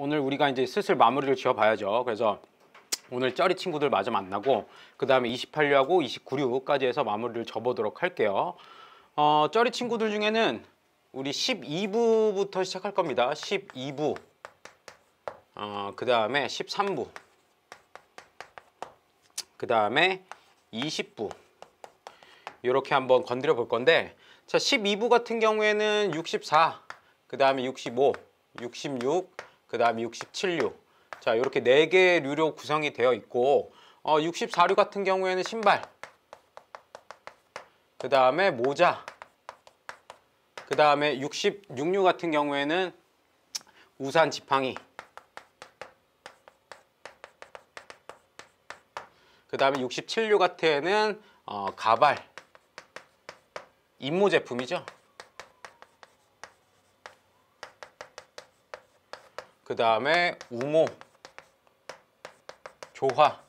오늘 우리가 이제 슬슬 마무리를 지어 봐야죠. 그래서 오늘 쩌리 친구들 마저 만나고 그 다음에 28류하고 29류까지 해서 마무리를 접어보도록 할게요. 쩌리 친구들 중에는 우리 12부부터 시작할 겁니다. 12부, 그 다음에 13부, 그 다음에 20부 이렇게 한번 건드려 볼 건데, 자 12부 같은 경우에는 64, 그 다음에 65, 66, 그 다음에 67류, 자 이렇게 4개 류로 구성이 되어 있고, 64류 같은 경우에는 신발, 그 다음에 모자, 그 다음에 66류 같은 경우에는 우산, 지팡이, 그 다음에 67류 같은 가발, 임모 제품이죠. 그 다음에 우모, 조화,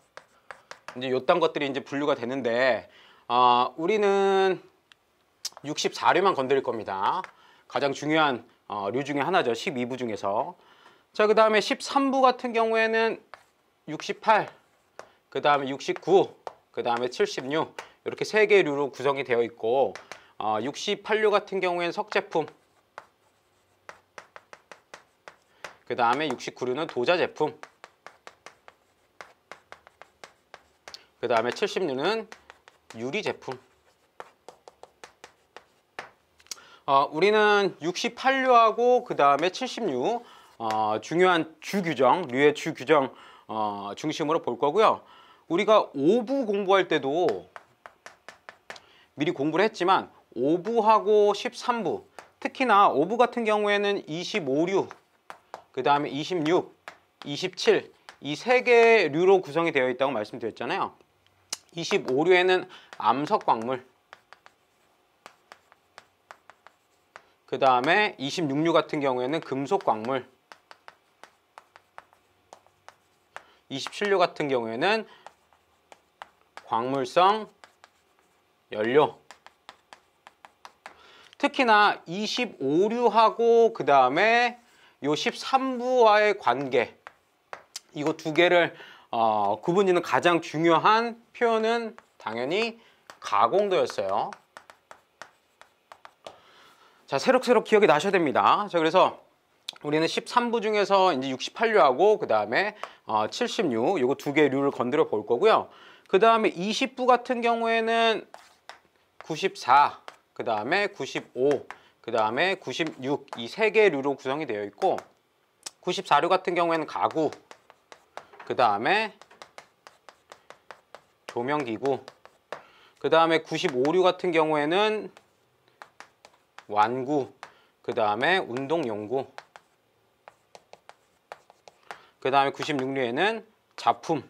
이제 요딴 것들이 이제 분류가 되는데, 우리는 64류만 건드릴 겁니다. 가장 중요한 류 중에 하나죠. 12부 중에서. 자, 그 다음에 13부 같은 경우에는 68, 그 다음에 69, 그 다음에 76 이렇게 3개 류로 구성이 되어 있고, 68류 같은 경우에는 석제품, 그 다음에 69류는 도자 제품, 그 다음에 70류는 유리 제품. 우리는 68류하고 그 다음에 70류 중요한 주규정, 류의 주규정 중심으로 볼 거고요. 우리가 5부 공부할 때도 미리 공부를 했지만 5부하고 13부, 특히나 5부 같은 경우에는 25류, 그 다음에 26, 27 이 3개 류로 구성이 되어 있다고 말씀드렸잖아요. 25류에는 암석광물, 그 다음에 26류 같은 경우에는 금속광물, 27류 같은 경우에는 광물성 연료. 특히나 25류하고 그 다음에 요 13부와의 관계, 이거 2개를 구분짓는 가장 중요한 표현은 당연히 가공도였어요. 자, 새록새록 기억이 나셔야 됩니다. 자, 그래서 우리는 13부 중에서 이제 68류하고 그 다음에 70류 요거 2개 류를 건드려 볼 거고요. 그 다음에 20부 같은 경우에는 94, 그 다음에 95, 그 다음에 96 이 3개 류로 구성이 되어 있고, 94류 같은 경우에는 가구, 그 다음에 조명기구, 그 다음에 95류 같은 경우에는 완구, 그 다음에 운동용구, 그 다음에 96류에는 작품,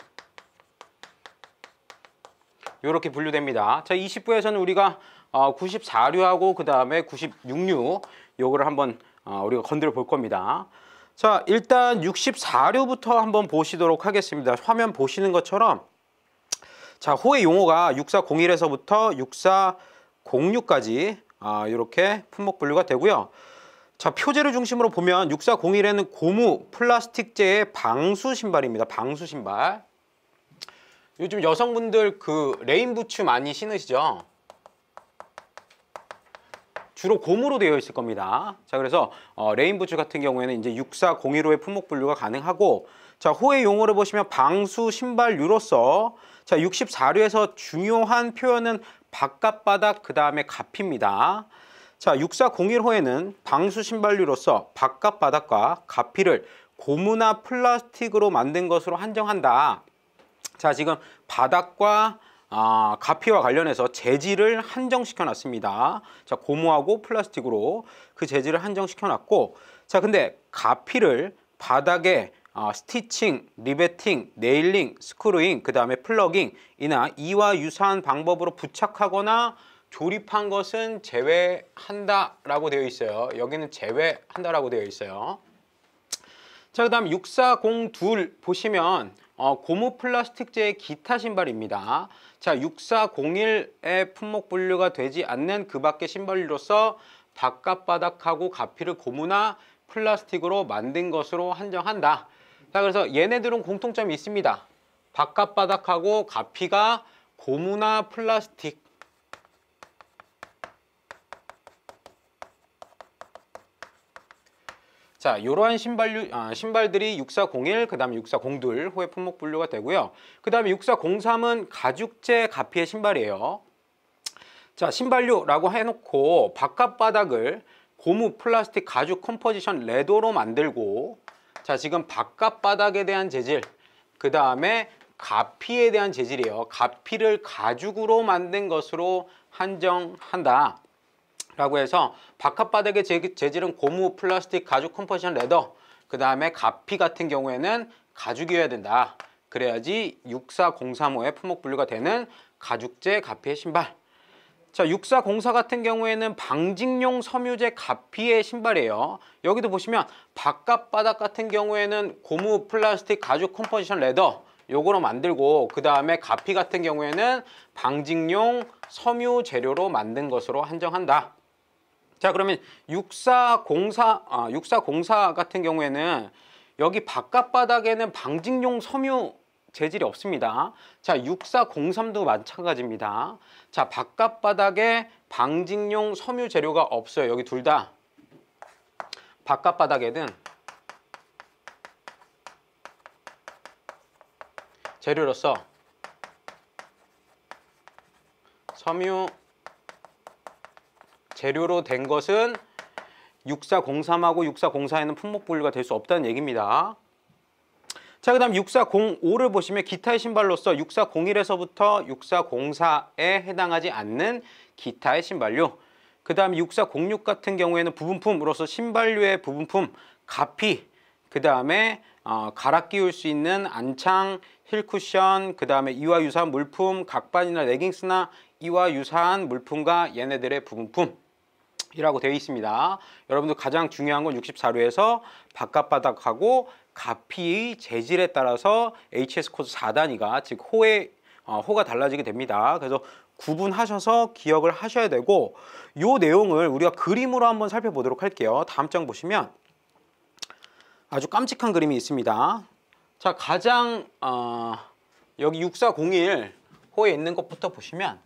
이렇게 분류됩니다. 자, 20부에서는 우리가 94류하고 그 다음에 96류 요거를 한번 우리가 건드려 볼 겁니다. 자, 일단 64류부터 한번 보시도록 하겠습니다. 화면 보시는 것처럼, 자, 호의 용어가 6401에서부터 6406까지 이렇게 품목 분류가 되고요. 자, 표제를 중심으로 보면 6401에는 고무 플라스틱재의 방수 신발입니다. 방수 신발. 요즘 여성분들 그 레인부츠 많이 신으시죠? 주로 고무로 되어 있을 겁니다. 자, 그래서 레인부츠 같은 경우에는 이제 6401호의 품목 분류가 가능하고, 자, 호의 용어를 보시면 방수 신발류로서, 자, 64류에서 중요한 표현은 바깥바닥 그 다음에 가피입니다. 자, 6401호에는 방수 신발류로서 바깥바닥과 가피를 고무나 플라스틱으로 만든 것으로 한정한다. 자, 지금 바닥과 가피와 관련해서 재질을 한정시켜 놨습니다. 자, 고무하고 플라스틱으로 그 재질을 한정시켜 놨고, 자, 근데 가피를 바닥에 스티칭, 리베팅, 네일링, 스크루잉, 그 다음에 플러깅 이나 이와 유사한 방법으로 부착하거나 조립한 것은 제외한다라고 되어 있어요. 여기는 제외한다라고 되어 있어요. 자, 그 다음 6402 보시면 고무 플라스틱재의 기타 신발입니다. 자, 6401의 품목 분류가 되지 않는 그 밖의 신발류로서 바깥바닥하고 가피를 고무나 플라스틱으로 만든 것으로 한정한다. 자, 그래서 얘네들은 공통점이 있습니다. 바깥바닥하고 가피가 고무나 플라스틱. 자, 이러한 신발들이 6401, 그 다음에 6402 호의 품목 분류가 되고요. 그 다음에 6403은 가죽재 가피의 신발이에요. 자, 신발류라고 해놓고 바깥바닥을 고무, 플라스틱, 가죽, 컴포지션, 레더로 만들고, 자, 지금 바깥바닥에 대한 재질, 그 다음에 가피에 대한 재질이에요. 가피를 가죽으로 만든 것으로 한정한다. 라고 해서 바깥바닥의 재질은 고무, 플라스틱, 가죽, 컴포지션, 레더, 그 다음에 가피 같은 경우에는 가죽이어야 된다. 그래야지 6403호의 품목 분류가 되는 가죽재 가피의 신발. 자, 6404 같은 경우에는 방직용 섬유재 가피의 신발이에요. 여기도 보시면 바깥바닥 같은 경우에는 고무, 플라스틱, 가죽, 컴포지션, 레더 요거로 만들고, 그 다음에 가피 같은 경우에는 방직용 섬유 재료로 만든 것으로 한정한다. 자, 그러면 6404 같은 경우에는 여기 바깥바닥에는 방직용 섬유 재질이 없습니다. 자, 6403도 마찬가지입니다. 자, 바깥바닥에 방직용 섬유 재료가 없어요. 여기 둘 다 바깥바닥에는 재료로서 섬유 재료로 된 것은 6403하고 6404에는 품목 분류가 될 수 없다는 얘기입니다. 자, 그 다음 6405를 보시면 기타의 신발로서 6401에서부터 6404에 해당하지 않는 기타의 신발류. 그 다음 6406 같은 경우에는 부분품으로서 신발류의 부분품, 가피, 그 다음에 갈아 끼울 수 있는 안창, 힐 쿠션, 그 다음에 이와 유사한 물품, 각반이나 레깅스나 이와 유사한 물품과 얘네들의 부분품 이라고 되어 있습니다. 여러분들 가장 중요한 건 64류에서 바깥바닥하고 가피의 재질에 따라서 HS 코드 4단위가 즉 호가 달라지게 됩니다. 그래서 구분하셔서 기억을 하셔야 되고, 이 내용을 우리가 그림으로 한번 살펴보도록 할게요. 다음 장 보시면 아주 깜찍한 그림이 있습니다. 자, 가장 여기 6401 호에 있는 것부터 보시면,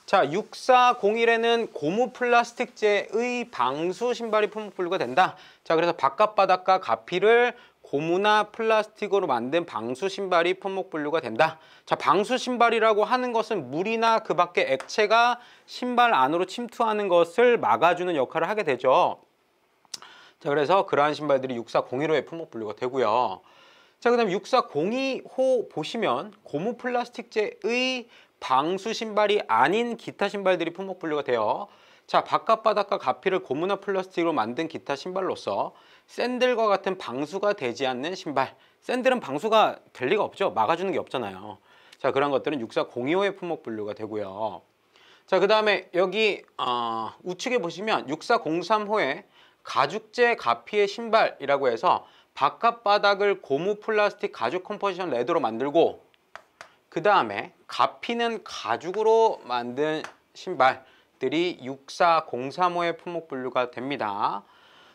자, 6401에는 고무 플라스틱재의 방수 신발이 품목 분류가 된다. 자, 그래서 바깥바닥과 가피를 고무나 플라스틱으로 만든 방수 신발이 품목 분류가 된다. 자, 방수 신발이라고 하는 것은 물이나 그 밖에 액체가 신발 안으로 침투하는 것을 막아주는 역할을 하게 되죠. 자, 그래서 그러한 신발들이 6401호의 품목 분류가 되고요. 자, 그 다음 6402호 보시면 고무 플라스틱재의 방수 신발이 아닌 기타 신발들이 품목 분류가 돼요. 자, 바깥바닥과 가피를 고무나 플라스틱으로 만든 기타 신발로서 샌들과 같은 방수가 되지 않는 신발. 샌들은 방수가 될 리가 없죠. 막아주는 게 없잖아요. 자, 그런 것들은 6402호의 품목 분류가 되고요. 자, 그 다음에 여기 우측에 보시면 6403호에 가죽재 가피의 신발이라고 해서 바깥바닥을 고무, 플라스틱, 가죽, 컴포지션, 레더로 만들고, 그 다음에 가피는 가죽으로 만든 신발들이 6403호의 품목 분류가 됩니다.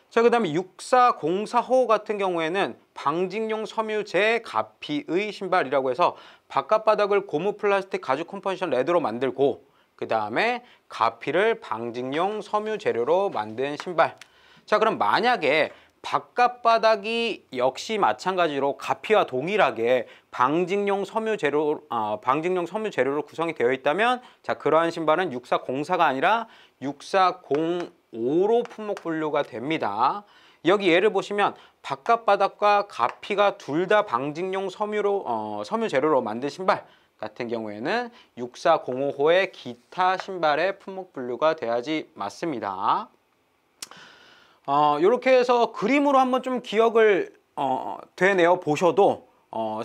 자, 그 다음에 6404호 같은 경우에는 방직용 섬유재 가피의 신발이라고 해서 바깥바닥을 고무, 플라스틱, 가죽, 컴포지션, 레더로 만들고, 그 다음에 가피를 방직용 섬유 재료로 만든 신발. 자, 그럼 만약에 바깥바닥이 역시 마찬가지로 가피와 동일하게 방직용 섬유 재료로 구성이 되어 있다면, 자, 그러한 신발은 6404가 아니라 6405로 품목 분류가 됩니다. 여기 예를 보시면 바깥바닥과 가피가 둘 다 방직용 섬유 재료로 만든 신발 같은 경우에는 6405호의 기타 신발의 품목 분류가 돼야지 맞습니다. 이렇게 해서 그림으로 한번 좀 기억을 되뇌어 보셔도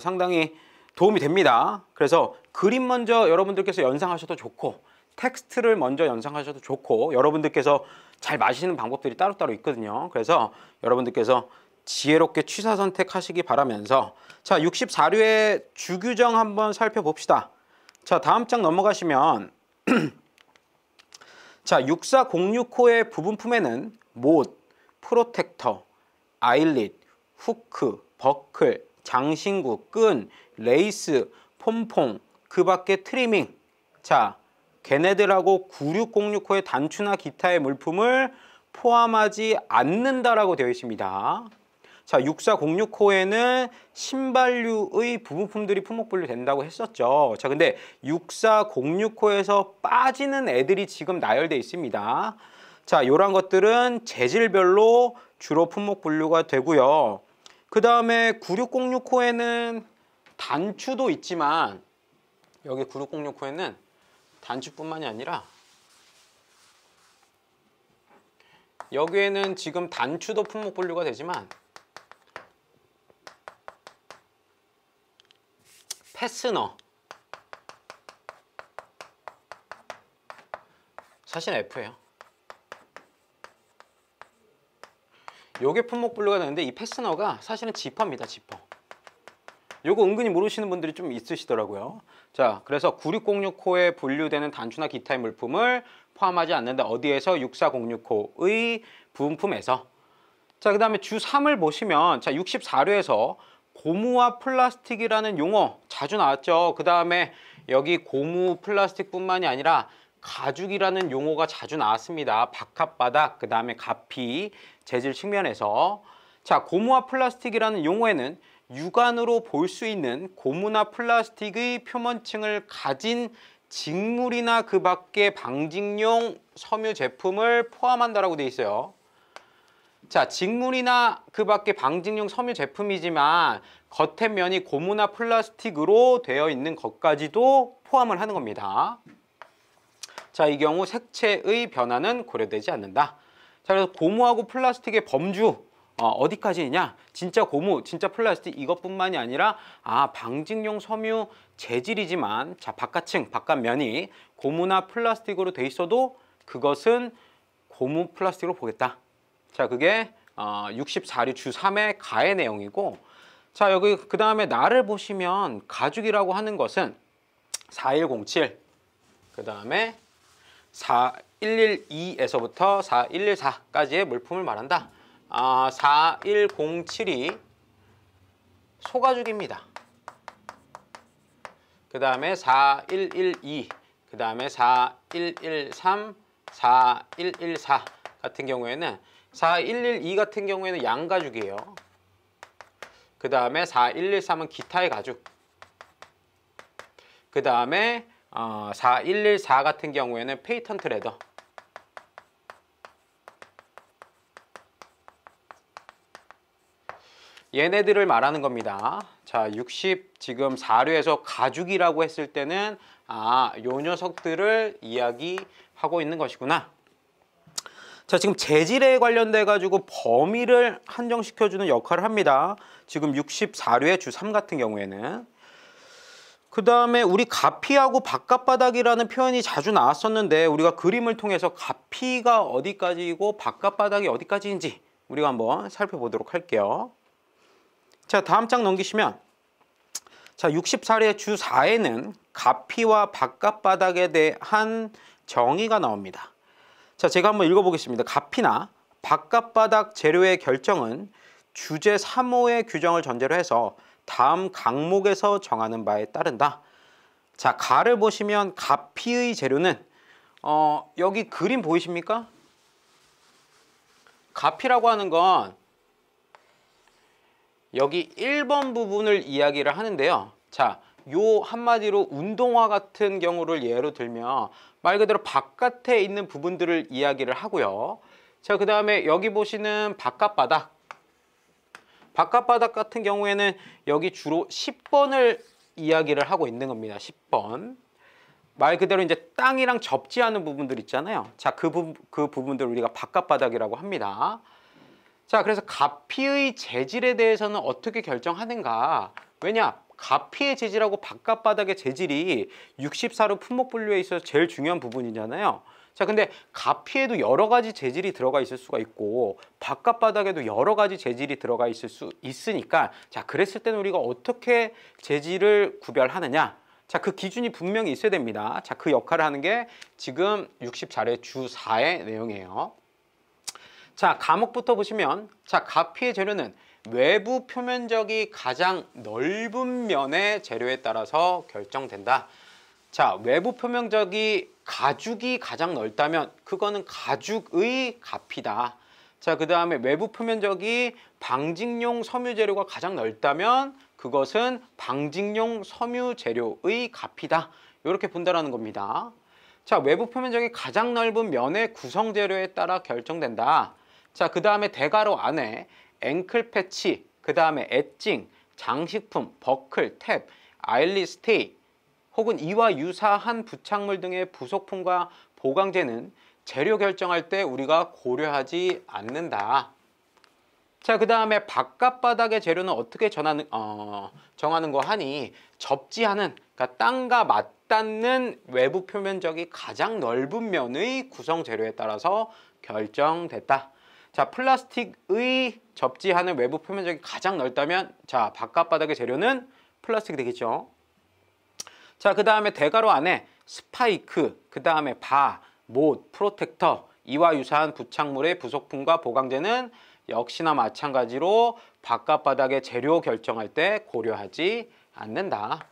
상당히 도움이 됩니다. 그래서 그림 먼저 여러분들께서 연상하셔도 좋고, 텍스트를 먼저 연상하셔도 좋고, 여러분들께서 잘 마시는 방법들이 따로따로 있거든요. 그래서 여러분들께서 지혜롭게 취사 선택하시기 바라면서, 자, 64류의 주규정 한번 살펴봅시다. 자, 다음 장 넘어가시면 자, 6406호의 부분품에는 못, 프로텍터, 아일릿, 후크, 버클, 장신구, 끈, 레이스, 폼퐁, 그 밖에 트리밍. 자, 걔네들하고 9606호의 단추나 기타의 물품을 포함하지 않는다라고 되어 있습니다. 자, 6406호에는 신발류의 부부품들이 품목 분류된다고 했었죠. 자, 근데 6406호에서 빠지는 애들이 지금 나열되어 있습니다. 자, 이런 것들은 재질별로 주로 품목 분류가 되고요. 그 다음에 9606호에는 단추도 있지만 여기 9606호에는 단추뿐만이 아니라 여기에는 지금 단추도 품목 분류가 되지만 패스너 사실 F예요. 요게 품목 분류가 되는데 이 패스너가 사실은 지퍼입니다. 지퍼. 요거 은근히 모르시는 분들이 좀 있으시더라고요. 자, 그래서 9606호에 분류되는 단추나 기타의 물품을 포함하지 않는다. 어디에서? 6406호의 부품에서. 자, 그 다음에 주 3을 보시면 자 64료에서 고무와 플라스틱이라는 용어 자주 나왔죠. 그 다음에 여기 고무 플라스틱뿐만이 아니라 가죽이라는 용어가 자주 나왔습니다. 박합바닥, 그 다음에 가피, 재질 측면에서. 자, 고무와 플라스틱이라는 용어에는 육안으로 볼 수 있는 고무나 플라스틱의 표면층을 가진 직물이나 그 밖의 방직용 섬유 제품을 포함한다라고 되어 있어요. 자, 직물이나 그 밖의 방직용 섬유 제품이지만 겉의 면이 고무나 플라스틱으로 되어 있는 것까지도 포함을 하는 겁니다. 자, 이 경우 색채의 변화는 고려되지 않는다. 자, 그래서 고무하고 플라스틱의 범주 어디까지냐? 진짜 고무, 진짜 플라스틱 이것뿐만이 아니라 방직용 섬유 재질이지만 자, 바깥층, 바깥면이 고무나 플라스틱으로 돼 있어도 그것은 고무 플라스틱으로 보겠다. 자, 그게 64류 주 3의 가의 내용이고, 자, 여기 그 다음에 날을 보시면 가죽이라고 하는 것은 4107, 그 다음에 4112에서부터 4114까지의 물품을 말한다. 4107이 소가죽입니다. 그 다음에 4112, 그 다음에 4113, 4114 같은 경우에는 4112 같은 경우에는 양가죽이에요. 그 다음에 4113은 기타의 가죽. 그 다음에 4114 같은 경우에는 페이턴트 레더. 얘네들을 말하는 겁니다. 자, 60 지금 4류에서 가죽이라고 했을 때는 요 녀석들을 이야기하고 있는 것이구나. 자, 지금 재질에 관련돼 가지고 범위를 한정시켜주는 역할을 합니다. 지금 64류의 주 3 같은 경우에는. 그 다음에 우리 가피하고 바깥바닥이라는 표현이 자주 나왔었는데 우리가 그림을 통해서 가피가 어디까지이고 바깥바닥이 어디까지인지 우리가 한번 살펴보도록 할게요. 자, 다음 장 넘기시면 자, 64류의 주 4에는 가피와 바깥바닥에 대한 정의가 나옵니다. 자, 제가 한번 읽어보겠습니다. 가피나 바깥바닥 재료의 결정은 주제 3호의 규정을 전제로 해서 다음 강목에서 정하는 바에 따른다. 자, 가를 보시면 가피의 재료는 여기 그림 보이십니까? 가피라고 하는 건 여기 1번 부분을 이야기를 하는데요. 자, 요 한마디로 운동화 같은 경우를 예로 들면 말 그대로 바깥에 있는 부분들을 이야기를 하고요. 자, 그 다음에 여기 보시는 바깥바닥. 바깥바닥 같은 경우에는 여기 주로 10번을 이야기를 하고 있는 겁니다. 10번. 말 그대로 이제 땅이랑 접지하는 부분들 있잖아요. 자, 그 부분들 우리가 바깥바닥이라고 합니다. 자, 그래서 가피의 재질에 대해서는 어떻게 결정하는가? 왜냐? 가피의 재질하고 바깥바닥의 재질이 64류 품목 분류에 있어서 제일 중요한 부분이잖아요. 자, 근데 가피에도 여러 가지 재질이 들어가 있을 수가 있고 바깥바닥에도 여러 가지 재질이 들어가 있을 수 있으니까 자, 그랬을 때는 우리가 어떻게 재질을 구별하느냐? 자, 그 기준이 분명히 있어야 됩니다. 자, 그 역할을 하는 게 지금 64회 주 4의 내용이에요. 자, 과목부터 보시면 자, 가피의 재료는 외부 표면적이 가장 넓은 면의 재료에 따라서 결정된다. 자, 외부 표면적이 가죽이 가장 넓다면 그거는 가죽의 가피다. 자, 그 다음에 외부 표면적이 방직용 섬유 재료가 가장 넓다면 그것은 방직용 섬유 재료의 가피다. 이렇게 본다라는 겁니다. 자, 외부 표면적이 가장 넓은 면의 구성 재료에 따라 결정된다. 자, 그 다음에 대가로 안에 앵클 패치, 그 다음에 엣징, 장식품, 버클, 탭, 아일리 스테이 혹은 이와 유사한 부착물 등의 부속품과 보강제는 재료 결정할 때 우리가 고려하지 않는다. 자, 그 다음에 바깥바닥의 재료는 어떻게 정하는 거 하니 접지하는, 그러니까 땅과 맞닿는 외부 표면적이 가장 넓은 면의 구성 재료에 따라서 결정됐다. 자, 플라스틱의 접지하는 외부 표면적이 가장 넓다면 자, 바깥바닥의 재료는 플라스틱이 되겠죠. 자, 그 다음에 대가로 안에 스파이크, 그 다음에 바, 못, 프로텍터, 이와 유사한 부착물의 부속품과 보강제는 역시나 마찬가지로 바깥바닥의 재료 결정할 때 고려하지 않는다.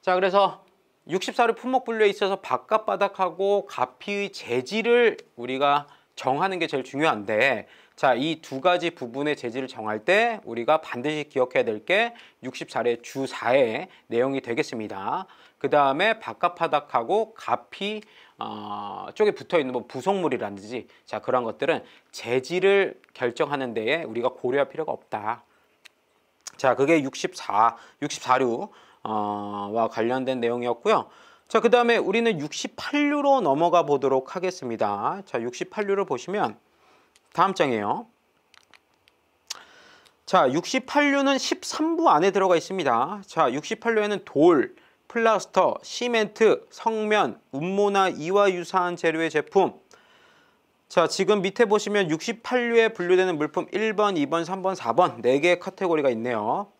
자, 그래서 64류 품목 분류에 있어서 바깥바닥하고 가피의 재질을 우리가 정하는 게 제일 중요한데, 자, 이 두 가지 부분의 재질을 정할 때 우리가 반드시 기억해야 될 게 64의 주 4의 내용이 되겠습니다. 그 다음에 바깥바닥하고 가피 쪽에 붙어있는 뭐 부속물이라든지 자, 그런 것들은 재질을 결정하는 데에 우리가 고려할 필요가 없다. 자, 그게 64류와 관련된 내용이었고요. 자, 그 다음에 우리는 68류로 넘어가 보도록 하겠습니다. 자, 68류를 보시면 다음 장이에요. 자, 68류는 13부 안에 들어가 있습니다. 자, 68류에는 돌, 플라스터, 시멘트, 성면, 운모나 이와 유사한 재료의 제품. 자, 지금 밑에 보시면 68류에 분류되는 물품 1번, 2번, 3번, 4번 4개의 카테고리가 있네요.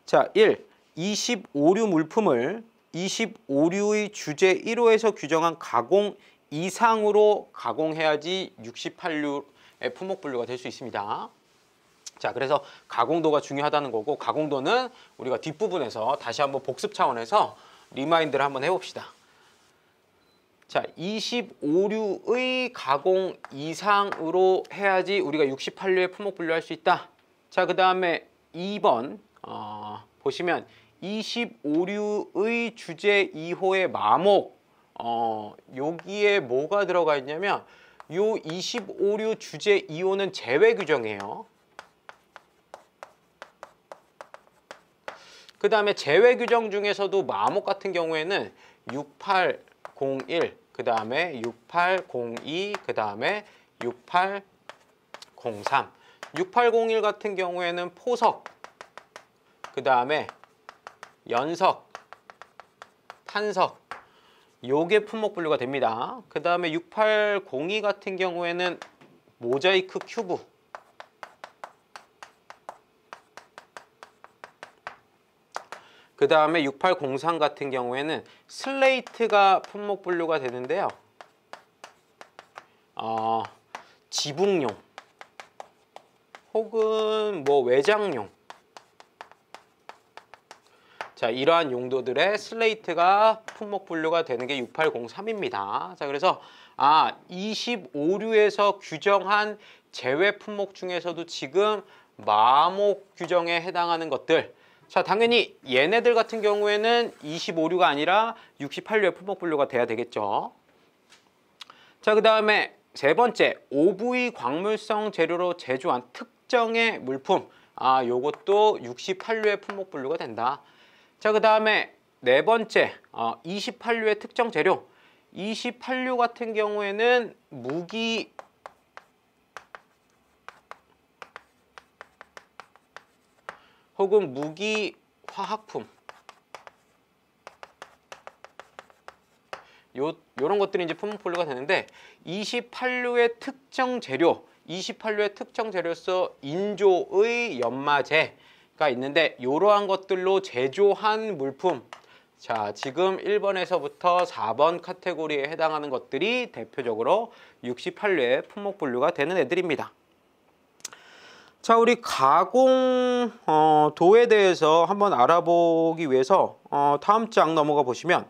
자, 1. 25류 물품을 25류의 주제 1호에서 규정한 가공 이상으로 가공해야지 68류의 품목 분류가 될 수 있습니다. 자, 그래서 가공도가 중요하다는 거고, 가공도는 우리가 뒷부분에서 다시 한번 복습 차원에서 리마인드를 한번 해봅시다. 자, 25류의 가공 이상으로 해야지 우리가 68류의 품목 분류할 수 있다. 자, 그 다음에 2번 보시면 25류의 주제 2호의 마목, 여기에 뭐가 들어가 있냐면 요 25류 주제 2호는 제외 규정이에요. 그 다음에 제외 규정 중에서도 마목 같은 경우에는 6801, 그 다음에 6802, 그 다음에 6803. 6801 같은 경우에는 포석, 그 다음에 연석, 탄석, 요게 품목 분류가 됩니다. 그 다음에 6802 같은 경우에는 모자이크 큐브, 그 다음에 6803 같은 경우에는 슬레이트가 품목 분류가 되는데요. 지붕용 혹은 뭐 외장용, 자, 이러한 용도들의 슬레이트가 품목 분류가 되는 게 6803입니다. 자, 그래서 25류에서 규정한 제외 품목 중에서도 지금 마목 규정에 해당하는 것들, 자, 당연히 얘네들 같은 경우에는 25류가 아니라 68류의 품목 분류가 돼야 되겠죠. 자, 그 다음에 세 번째, OV 광물성 재료로 제조한 특정의 물품, 요것도 68류의 품목 분류가 된다. 자, 그 다음에 네 번째, 28류의 특정 재료. 28류 같은 경우에는 무기 혹은 무기 화학품, 요런 것들이 이제 품목 분류가 되는데, 28류의 특정 재료, 28류의 특정 재료로서 인조의 연마제가 있는데, 이러한 것들로 제조한 물품, 자, 지금 1번에서부터 4번 카테고리에 해당하는 것들이 대표적으로 68류의 품목 분류가 되는 애들입니다. 자, 우리 가공 도에 대해서 한번 알아보기 위해서 다음 장 넘어가 보시면,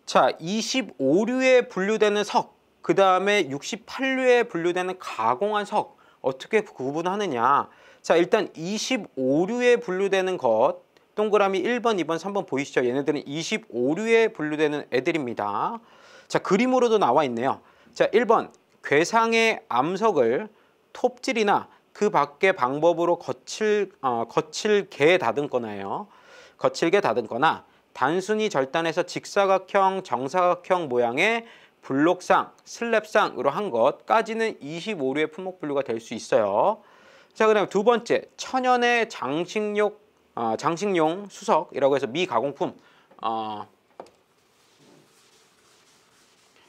자, 25류에 분류되는 석, 그 다음에 68류에 분류되는 가공한 석, 어떻게 구분하느냐. 자, 일단 25류에 분류되는 것, 동그라미 1번, 2번, 3번 보이시죠? 얘네들은 25류에 분류되는 애들입니다. 자, 그림으로도 나와 있네요. 자, 1번, 궤상의 암석을 톱질이나 그 밖의 방법으로 거칠게 다듬거나요. 거칠게 다듬거나 단순히 절단해서 직사각형, 정사각형 모양의 블록상, 슬랩상으로 한 것까지는 25류의 품목 분류가 될 수 있어요. 자, 그다음 두 번째, 천연의 장식용 수석이라고 해서 미가공품.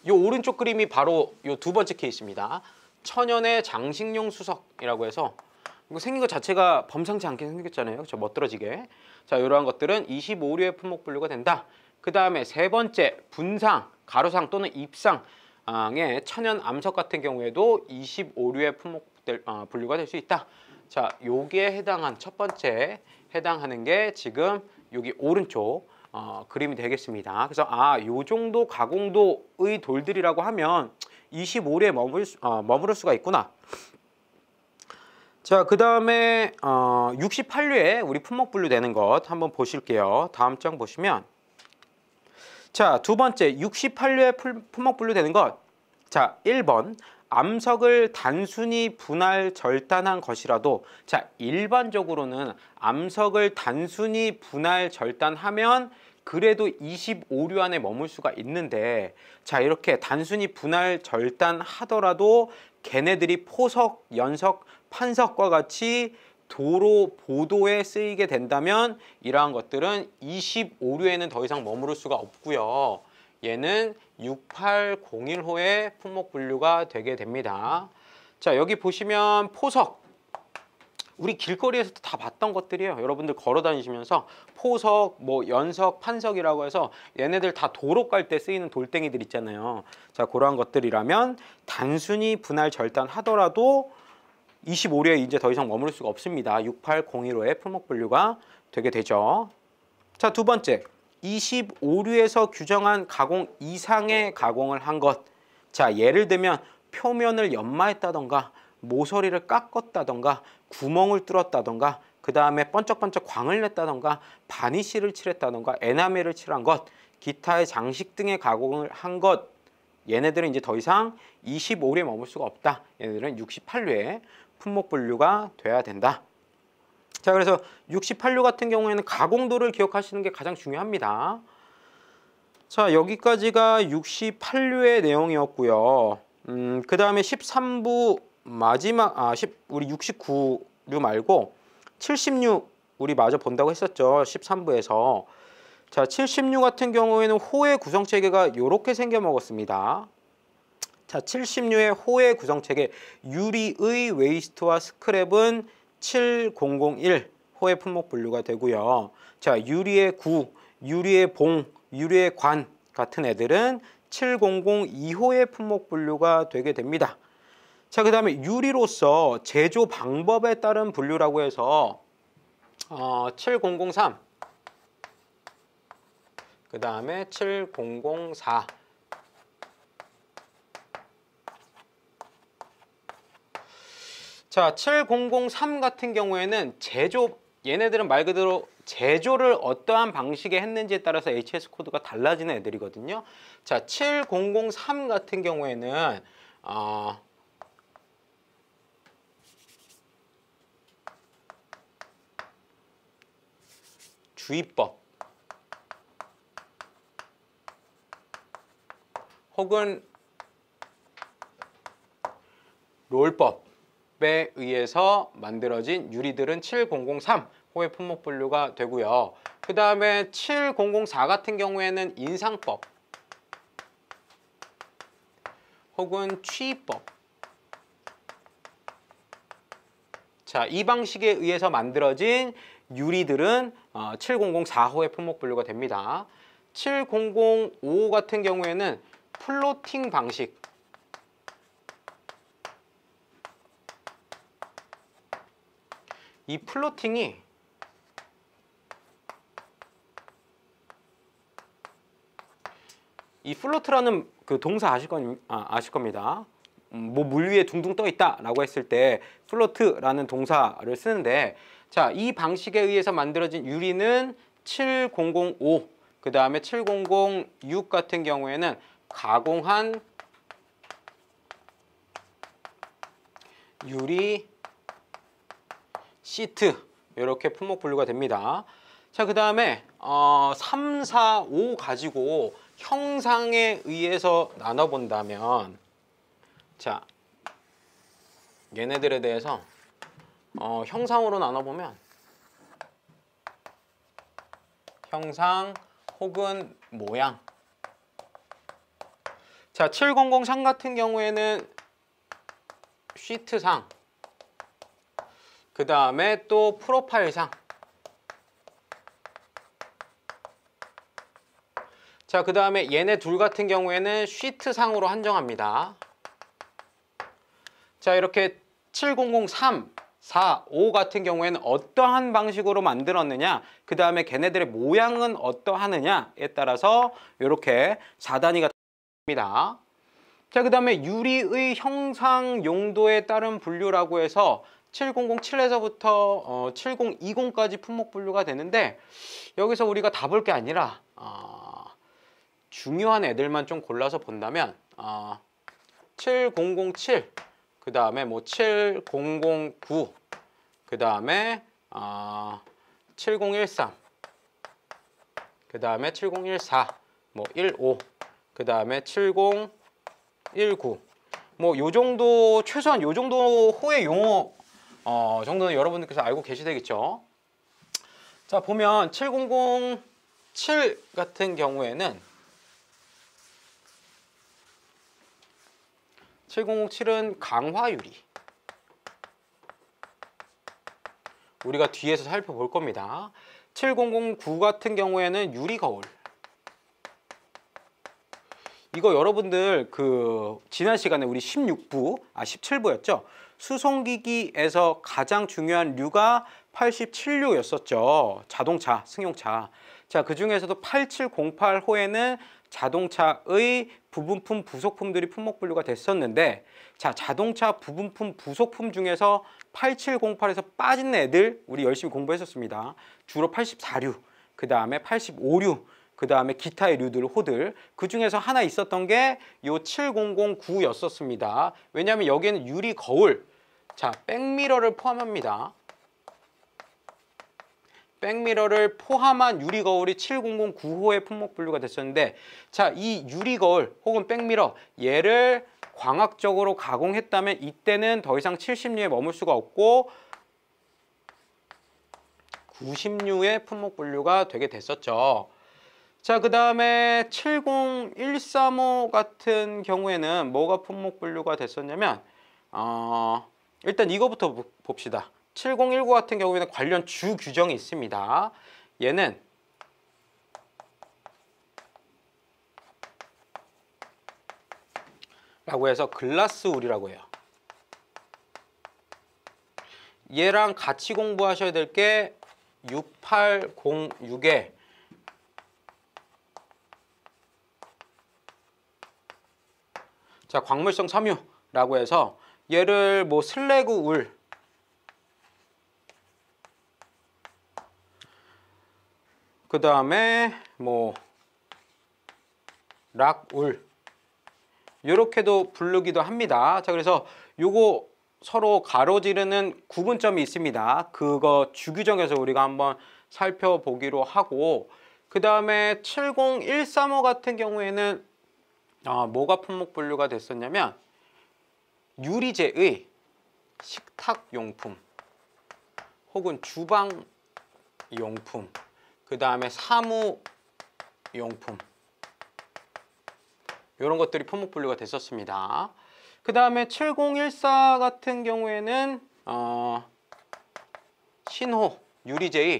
이 오른쪽 그림이 바로 이 두 번째 케이스입니다. 천연의 장식용 수석이라고 해서 이거 생긴 것 자체가 범상치 않게 생겼잖아요. 그렇죠? 멋들어지게. 자, 이러한 것들은 25류의 품목 분류가 된다. 그 다음에 세 번째, 분상, 가루상 또는 입상의 천연 암석 같은 경우에도 25류의 품목 분류가 될 수 있다. 자, 여기에 해당한 첫 번째 해당하는 게 지금 여기 오른쪽 그림이 되겠습니다. 그래서 요 정도 가공도의 돌들이라고 하면 25류에 머무를 수가 있구나. 자, 그 다음에 68류에 우리 품목 분류되는 것 한번 보실게요. 다음 장 보시면, 자, 두 번째 68류에 품목 분류되는 것. 자, 1번 암석을 단순히 분할 절단한 것이라도, 자, 일반적으로는 암석을 단순히 분할 절단하면 그래도 25류 안에 머물 수가 있는데, 자, 이렇게 단순히 분할 절단하더라도 걔네들이 포석, 연석, 판석과 같이 도로, 보도에 쓰이게 된다면 이러한 것들은 25류에는 더 이상 머무를 수가 없고요. 얘는 6801호의 품목 분류가 되게 됩니다. 자, 여기 보시면 포석. 우리 길거리에서 다 봤던 것들이에요. 여러분들 걸어 다니시면서 포석, 뭐 연석, 판석이라고 해서 얘네들 다 도로 깔 때 쓰이는 돌덩이들 있잖아요. 자, 그러한 것들이라면 단순히 분할 절단하더라도 25류에 이제 더 이상 머무를 수가 없습니다. 6801호의 품목 분류가 되게 되죠. 자, 두 번째, 25류에서 규정한 가공 이상의 가공을 한 것. 자, 예를 들면 표면을 연마했다던가 모서리를 깎았다던가 구멍을 뚫었다던가 그 다음에 번쩍번쩍 광을 냈다던가 바니쉬를 칠했다던가 에나멜을 칠한 것, 기타의 장식 등의 가공을 한 것, 얘네들은 이제 더 이상 25류에 머물 수가 없다. 얘네들은 68류에 품목 분류가 돼야 된다. 자, 그래서 68류 같은 경우에는 가공도를 기억하시는 게 가장 중요합니다. 자, 여기까지가 68류의 내용이었고요. 그 다음에 13부 마지막 우리 69류 말고 70류 우리 마저 본다고 했었죠. 13부에서. 자, 70류 같은 경우에는 호의 구성체계가 이렇게 생겨 먹었습니다. 자, 70류의 호의 구성체계, 유리의 웨이스트와 스크랩은 7001 호의 품목 분류가 되고요. 자, 유리의 구, 유리의 봉, 유리의 관 같은 애들은 7002호의 품목 분류가 되게 됩니다. 자, 그 다음에 유리로서 제조 방법에 따른 분류라고 해서 7003, 그 다음에 7004. 자, 7003 같은 경우에는 얘네들은 말 그대로 제조를 어떠한 방식에 했는지에 따라서 HS 코드가 달라지는 애들이거든요. 자, 7003 같은 경우에는 주의법 혹은 롤법에 의해서 만들어진 유리들은 7003 호의 품목 분류가 되고요. 그 다음에 7004 같은 경우에는 인상법 혹은 취법, 자, 이 방식에 의해서 만들어진 유리들은 7004호의 품목 분류가 됩니다. 7005 같은 경우에는 플로팅 방식. 이 플로팅이 이 플로트라는 그 동사 아실 겁니다. 뭐 물 위에 둥둥 떠 있다라고 했을 때 플로트라는 동사를 쓰는데, 자, 이 방식에 의해서 만들어진 유리는 7005, 그 다음에 7006 같은 경우에는 가공한 유리 시트, 이렇게 품목 분류가 됩니다. 자, 그 다음에 3, 4, 5 가지고 형상에 의해서 나눠본다면, 자, 얘네들에 대해서 형상으로 나눠보면 형상 혹은 모양. 자, 7003 같은 경우에는 시트상, 그 다음에 또 프로파일상, 자, 그 다음에 얘네 둘 같은 경우에는 시트상으로 한정합니다. 자, 이렇게 7003, 4, 5 같은 경우에는 어떠한 방식으로 만들었느냐, 그 다음에 걔네들의 모양은 어떠하느냐에 따라서 이렇게 4단위가 됩니다. 자, 그 다음에 유리의 형상 용도에 따른 분류라고 해서 7007에서부터 7020까지 품목 분류가 되는데, 여기서 우리가 다 볼 게 아니라 중요한 애들만 좀 골라서 본다면 7007, 그 다음에 뭐 7009, 그 다음에 7013, 그 다음에 7014, 뭐 15, 그 다음에 7019, 뭐 요 정도, 최소한 요 정도 호의 용어 정도는 여러분들께서 알고 계시되겠죠. 자, 보면 7007 같은 경우에는 7007은 강화유리. 우리가 뒤에서 살펴볼 겁니다. 7009 같은 경우에는 유리거울. 이거 여러분들 지난 시간에 우리 17부였죠. 수송기기에서 가장 중요한 류가 87류였었죠. 자동차, 승용차. 자, 그 중에서도 8708호에는 자동차의 부분품, 부속품들이 품목 분류가 됐었는데, 자, 자동차 부분품, 부속품 중에서 8708에서 빠진 애들 우리 열심히 공부했었습니다. 주로 84류, 그 다음에 85류, 그 다음에 기타의 류들, 호들. 그 중에서 하나 있었던 게 요 7009였었습니다. 왜냐하면 여기에는 유리 거울, 자, 백미러를 포함합니다. 백미러를 포함한 유리 거울이 7009호의 품목 분류가 됐었는데, 자, 이 유리 거울 혹은 백미러, 얘를 광학적으로 가공했다면 이때는 더 이상 70류에 머물 수가 없고 90류의 품목 분류가 되게 됐었죠. 자, 그 다음에 70135 같은 경우에는 뭐가 품목 분류가 됐었냐면 일단 이거부터 봅시다. 7019 같은 경우에는 관련 주 규정이 있습니다. 얘는 라고 해서 글라스울이라고 해요. 얘랑 같이 공부하셔야 될 게 6806에 자, 광물성 섬유라고 해서 얘를 뭐 슬래그 울, 그 다음에 뭐 락울, 이렇게도 부르기도 합니다. 자, 그래서 요거 서로 가로지르는 구분점이 있습니다. 그거 주규정에서 우리가 한번 살펴보기로 하고, 그 다음에 70135 같은 경우에는 뭐가 품목 분류가 됐었냐면 유리재의 식탁용품 혹은 주방용품, 그 다음에 사무용품, 이런 것들이 품목 분류가 됐었습니다. 그 다음에 7014 같은 경우에는 신호, 유리제의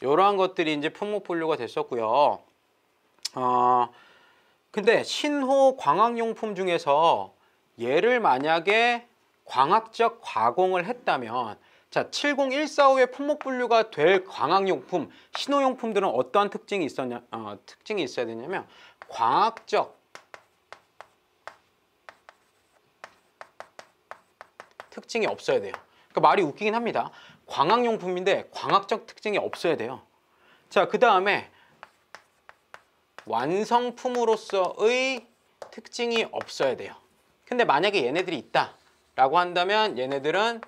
이러한 것들이 이제 품목 분류가 됐었고요. 근데 신호 광학용품 중에서 얘를 만약에 광학적 가공을 했다면, 자, 70145의 품목 분류가 될 광학용품, 신호용품들은 어떠한 특징이 있어야 되냐면 광학적 특징이 없어야 돼요. 그러니까 말이 웃기긴 합니다. 광학용품인데 광학적 특징이 없어야 돼요. 자, 그 다음에 완성품으로서의 특징이 없어야 돼요. 근데 만약에 얘네들이 있다라고 한다면 얘네들은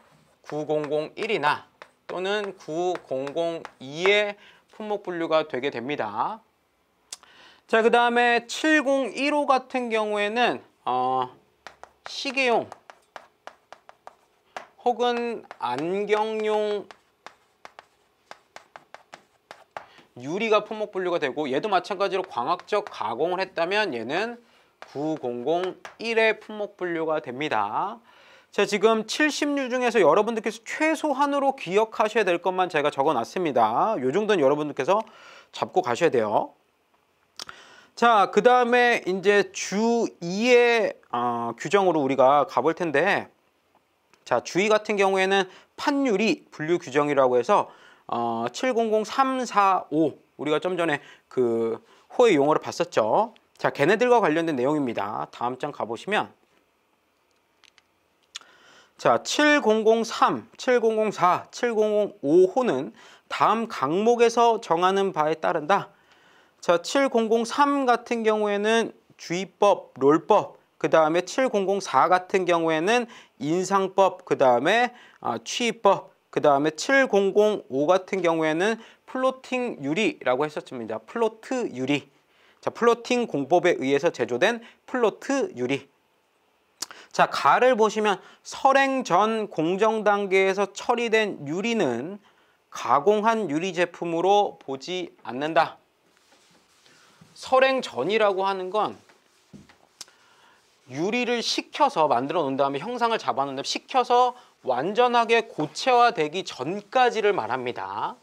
9001이나 또는 9002의 품목 분류가 되게 됩니다. 자, 그 다음에 7015 같은 경우에는 시계용 혹은 안경용 유리가 품목 분류가 되고, 얘도 마찬가지로 광학적 가공을 했다면 얘는 9001의 품목 분류가 됩니다. 자, 지금 70류 중에서 여러분들께서 최소한으로 기억하셔야 될 것만 제가 적어놨습니다. 요 정도는 여러분들께서 잡고 가셔야 돼요. 자, 그 다음에 이제 주 2의 규정으로 우리가 가볼 텐데, 자, 주 2 같은 경우에는 판유리 분류 규정이라고 해서 700345 우리가 좀 전에 그 호의 용어를 봤었죠. 자, 걔네들과 관련된 내용입니다. 다음 장 가보시면, 자, 7003, 7004, 7005호는 다음 강목에서 정하는 바에 따른다. 자, 7003 같은 경우에는 주의법, 롤법, 그 다음에 7004 같은 경우에는 인상법, 그 다음에 취입법, 그 다음에 7005 같은 경우에는 플로팅 유리라고 했었습니다. 플로트 유리. 자, 플로팅 공법에 의해서 제조된 플로트 유리. 자, 가를 보시면 설행 전 공정 단계에서 처리된 유리는 가공한 유리 제품으로 보지 않는다. 설행 전이라고 하는 건 유리를 식혀서 만들어 놓은 다음에 형상을 잡아 놓은 다음에 식혀서 완전하게 고체화되기 전까지를 말합니다.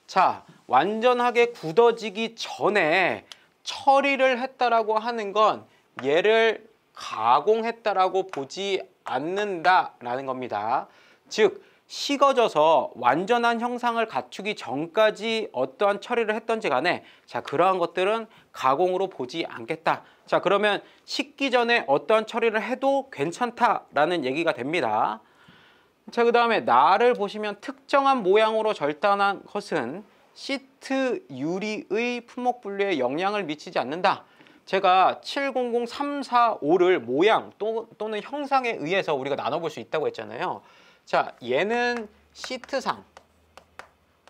자, 완전하게 굳어지기 전에 처리를 했다라고 하는 건 얘를 가공했다라고 보지 않는다라는 겁니다. 즉, 식어져서 완전한 형상을 갖추기 전까지 어떠한 처리를 했던지 간에, 자, 그러한 것들은 가공으로 보지 않겠다. 자, 그러면 식기 전에 어떠한 처리를 해도 괜찮다라는 얘기가 됩니다. 자, 그 다음에 나를 보시면 특정한 모양으로 절단한 것은 시트 유리의 품목 분류에 영향을 미치지 않는다. 제가 700345를 모양 또는 형상에 의해서 우리가 나눠볼 수 있다고 했잖아요. 자, 얘는 시트상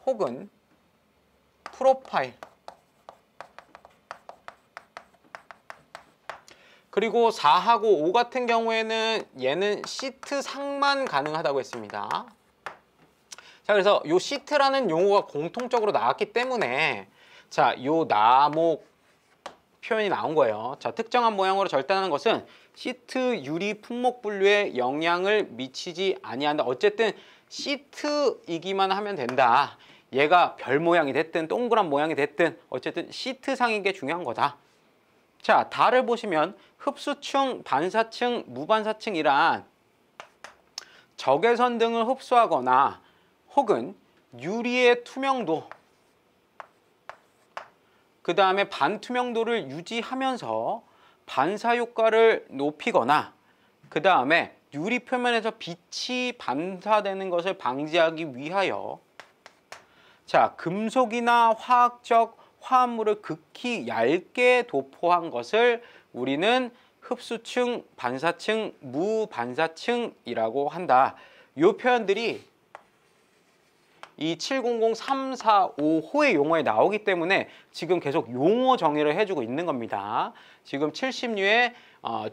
혹은 프로파일, 그리고 4하고 5 같은 경우에는 얘는 시트상만 가능하다고 했습니다. 자, 그래서 요 시트라는 용어가 공통적으로 나왔기 때문에, 자, 요 나목 표현이 나온 거예요. 자, 특정한 모양으로 절단하는 것은 시트 유리 품목 분류에 영향을 미치지 아니한다. 어쨌든 시트이기만 하면 된다. 얘가 별 모양이 됐든 동그란 모양이 됐든 어쨌든 시트상인 게 중요한 거다. 자, 다를 보시면 흡수층, 반사층, 무반사층이란 적외선 등을 흡수하거나 혹은 유리의 투명도, 그 다음에 반투명도를 유지하면서 반사 효과를 높이거나, 그 다음에 유리 표면에서 빛이 반사되는 것을 방지하기 위하여, 자, 금속이나 화학적 화합물을 극히 얇게 도포한 것을 우리는 흡수층, 반사층, 무반사층이라고 한다. 이 표현들이 이 700345호의 용어에 나오기 때문에 지금 계속 용어 정의를 해주고 있는 겁니다. 지금 70류의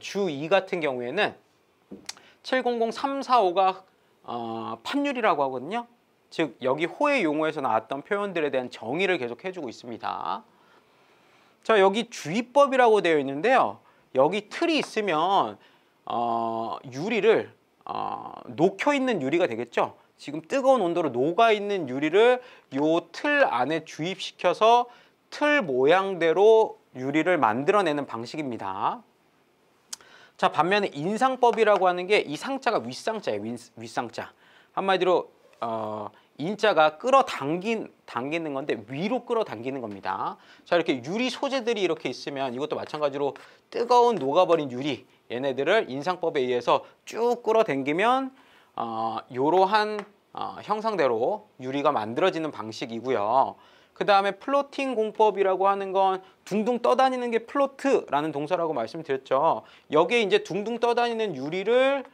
주 2 같은 경우에는 700345가 판율이라고 하거든요. 즉, 여기 호의 용어에서 나왔던 표현들에 대한 정의를 계속 해주고 있습니다. 자, 여기 주의법이라고 되어 있는데요. 여기 틀이 있으면 유리를 녹혀 있는 유리가 되겠죠. 지금 뜨거운 온도로 녹아 있는 유리를 요 틀 안에 주입시켜서 틀 모양대로 유리를 만들어내는 방식입니다. 자, 반면에 인상법이라고 하는 게 이 상자가 윗상자예요. 윗상자. 한마디로 인자가 당기는 건데 위로 끌어당기는 겁니다. 자, 이렇게 유리 소재들이 이렇게 있으면 이것도 마찬가지로 뜨거운 녹아버린 유리, 얘네들을 인상법에 의해서 쭉 끌어당기면 이러한 형상대로 유리가 만들어지는 방식이고요. 그 다음에 플로팅 공법이라고 하는 건 둥둥 떠다니는 게 플로트라는 동사라고 말씀드렸죠. 여기에 이제 둥둥 떠다니는 유리를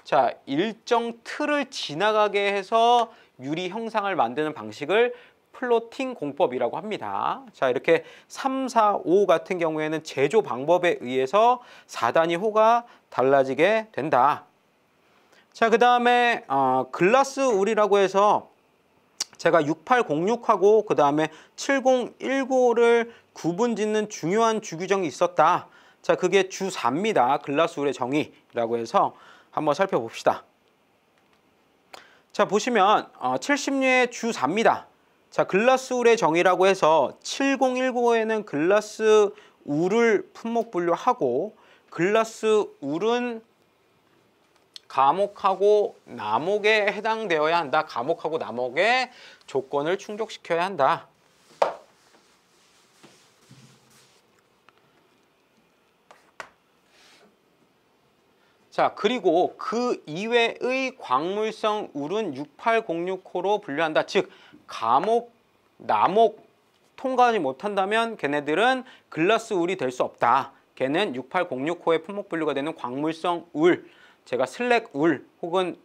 자, 일정 틀을 지나가게 해서 유리 형상을 만드는 방식을 플로팅 공법이라고 합니다. 자, 이렇게 3, 4, 5 같은 경우에는 제조 방법에 의해서 4단위 호가 달라지게 된다. 자, 그 다음에 글라스 울이라고 해서 제가 6806하고 그 다음에 7019를 구분 짓는 중요한 주규정이 있었다. 자, 그게 주4입니다. 글라스 울의 정의라고 해서 한번 살펴봅시다. 자, 보시면 70류의 주4입니다. 자, 글라스 울의 정의라고 해서 7019에는 글라스 울을 품목 분류하고 글라스 울은 가목하고 나목에 해당되어야 한다. 가목하고 나목의 조건을 충족시켜야 한다. 자, 그리고 그 이외의 광물성 울은 6806호로 분류한다. 즉, 가목, 나목 통과하지 못한다면 걔네들은 글라스 울이 될 수 없다. 걔는 6806호의 품목 분류가 되는 광물성 울, 제가 슬랙 울 혹은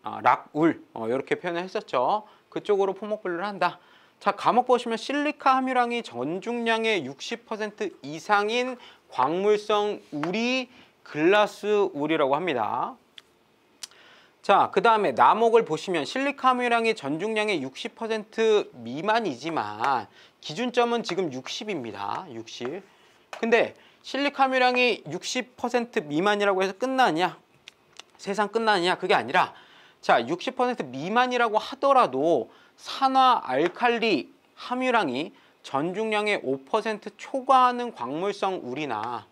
락 울 이렇게 표현을 했었죠. 그쪽으로 품목 분류를 한다. 자, 과목 보시면 실리카 함유량이 전중량의 60% 이상인 광물성 울이 글라스 울이라고 합니다. 자, 그 다음에 나목을 보시면 실리카 함유량이 전중량의 60% 미만이지만 기준점은 지금 60입니다. 60. 근데 실리카 함유량이 60% 미만이라고 해서 끝나냐? 세상 끝나냐? 그게 아니라 자, 60% 미만이라고 하더라도 산화 알칼리 함유량이 전중량의 5% 초과하는 광물성 울이나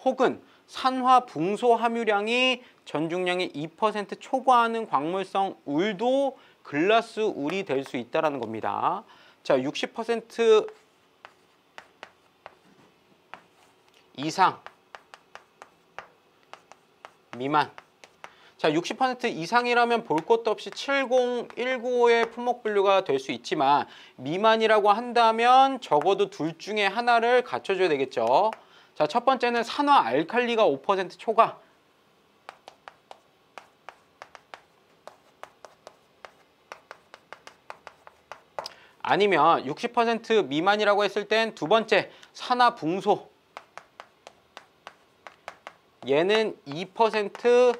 혹은 산화 붕소 함유량이 전중량의 2% 초과하는 광물성 울도 글라스 울이 될 수 있다는 겁니다. 자, 60% 이상, 미만. 자, 60% 이상이라면 볼 것도 없이 7019의 품목 분류가 될 수 있지만 미만이라고 한다면 적어도 둘 중에 하나를 갖춰줘야 되겠죠. 자, 첫 번째는 산화 알칼리가 5% 초과. 아니면 60% 미만이라고 했을 땐 두 번째 산화 붕소. 얘는 2%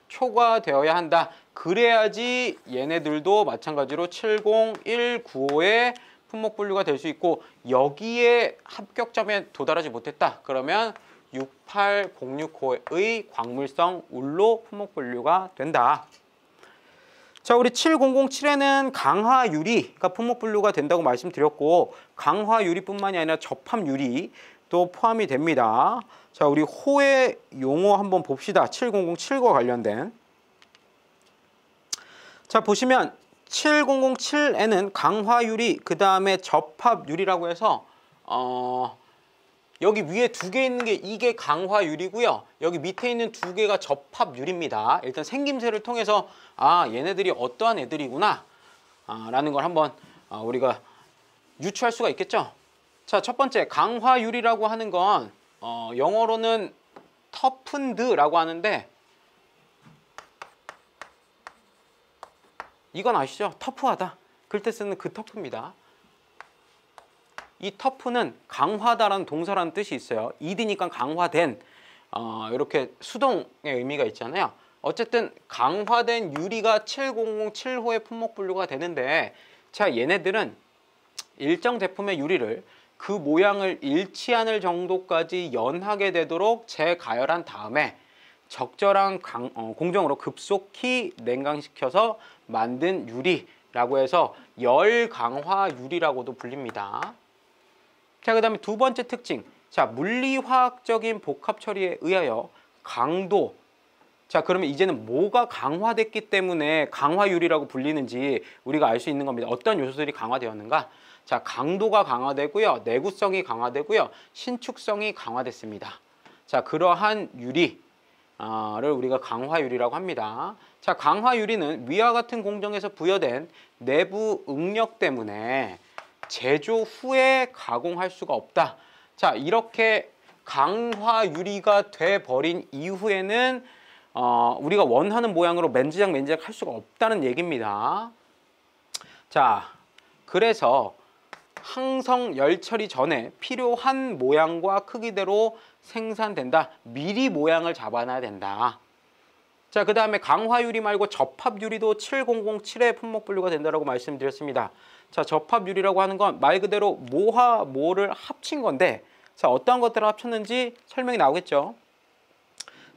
초과되어야 한다. 그래야지 얘네들도 마찬가지로 70195의 품목 분류가 될 수 있고 여기에 합격점에 도달하지 못했다. 그러면 68065의 광물성 울로 품목 분류가 된다. 자, 우리 7007에는 강화 유리가 품목 분류가 된다고 말씀드렸고 강화 유리뿐만이 아니라 접합 유리도 포함이 됩니다. 자, 우리 호의 용어 한번 봅시다. 7007과 관련된. 자, 보시면 7007에는 강화 유리, 그 다음에 접합 유리라고 해서 여기 위에 두 개 있는 게 이게 강화 유리고요. 여기 밑에 있는 두 개가 접합 유리입니다. 일단 생김새를 통해서 얘네들이 어떠한 애들이구나 라는 걸 한번 우리가 유추할 수가 있겠죠. 자, 첫 번째 강화 유리라고 하는 건 영어로는 터픈드라고 하는데 이건 아시죠? 터프하다. 그럴 때 쓰는 그 터프입니다. 이 터프는 강화다라는 동사라는 뜻이 있어요. 이드니까 강화된 이렇게 수동의 의미가 있잖아요. 어쨌든 강화된 유리가 7007호의 품목 분류가 되는데 자, 얘네들은 일정 제품의 유리를 그 모양을 잃지 않을 정도까지 연하게 되도록 재가열한 다음에 적절한 공정으로 급속히 냉각시켜서 만든 유리라고 해서 열강화 유리라고도 불립니다. 자, 그 다음에 두 번째 특징. 자, 물리화학적인 복합 처리에 의하여 강도. 자, 그러면 이제는 뭐가 강화됐기 때문에 강화유리라고 불리는지 우리가 알 수 있는 겁니다. 어떤 요소들이 강화되었는가? 자, 강도가 강화되고요. 내구성이 강화되고요. 신축성이 강화됐습니다. 자, 그러한 유리를 우리가 강화유리라고 합니다. 자, 강화유리는 위와 같은 공정에서 부여된 내부 응력 때문에 제조 후에 가공할 수가 없다. 자, 이렇게 강화유리가 돼버린 이후에는 우리가 원하는 모양으로 맨지작 할 수가 없다는 얘기입니다. 자, 그래서 항성 열 처리 전에 필요한 모양과 크기대로 생산된다. 미리 모양을 잡아놔야 된다. 자, 그 다음에 강화유리 말고 접합유리도 7007의 품목 분류가 된다고 말씀드렸습니다. 자, 접합유리라고 하는 건 말 그대로 모와 모를 합친 건데, 자, 어떠한 것들을 합쳤는지 설명이 나오겠죠.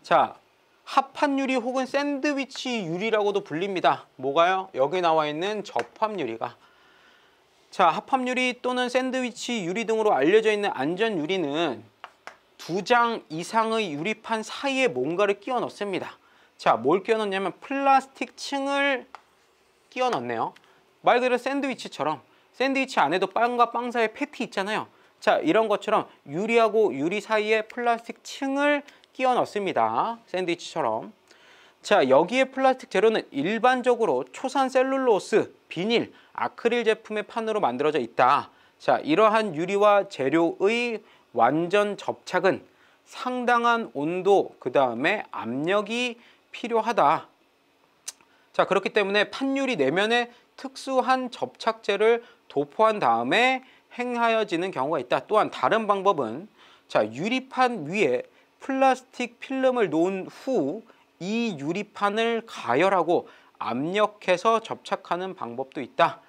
자, 합판유리 혹은 샌드위치 유리라고도 불립니다. 뭐가요? 여기 나와 있는 접합유리가. 자, 합합유리 또는 샌드위치 유리 등으로 알려져 있는 안전유리는 2장 이상의 유리판 사이에 뭔가를 끼워 넣습니다. 자, 뭘 끼워 넣냐면 플라스틱 층을 끼워 넣네요. 말 그대로 샌드위치처럼, 샌드위치 안에도 빵과 빵 사이에 패티 있잖아요. 자, 이런 것처럼 유리하고 유리 사이에 플라스틱 층을 끼워 넣습니다. 샌드위치처럼. 자, 여기에 플라스틱 재료는 일반적으로 초산 셀룰로스, 비닐, 아크릴 제품의 판으로 만들어져 있다. 자, 이러한 유리와 재료의 완전 접착은 상당한 온도, 그 다음에 압력이 필요하다. 자, 그렇기 때문에 판유리 내면에 특수한 접착제를 도포한 다음에 행하여지는 경우가 있다. 또한 다른 방법은, 자, 유리판 위에 플라스틱 필름을 놓은 후 이 유리판을 가열하고 압력해서 접착하는 방법도 있다.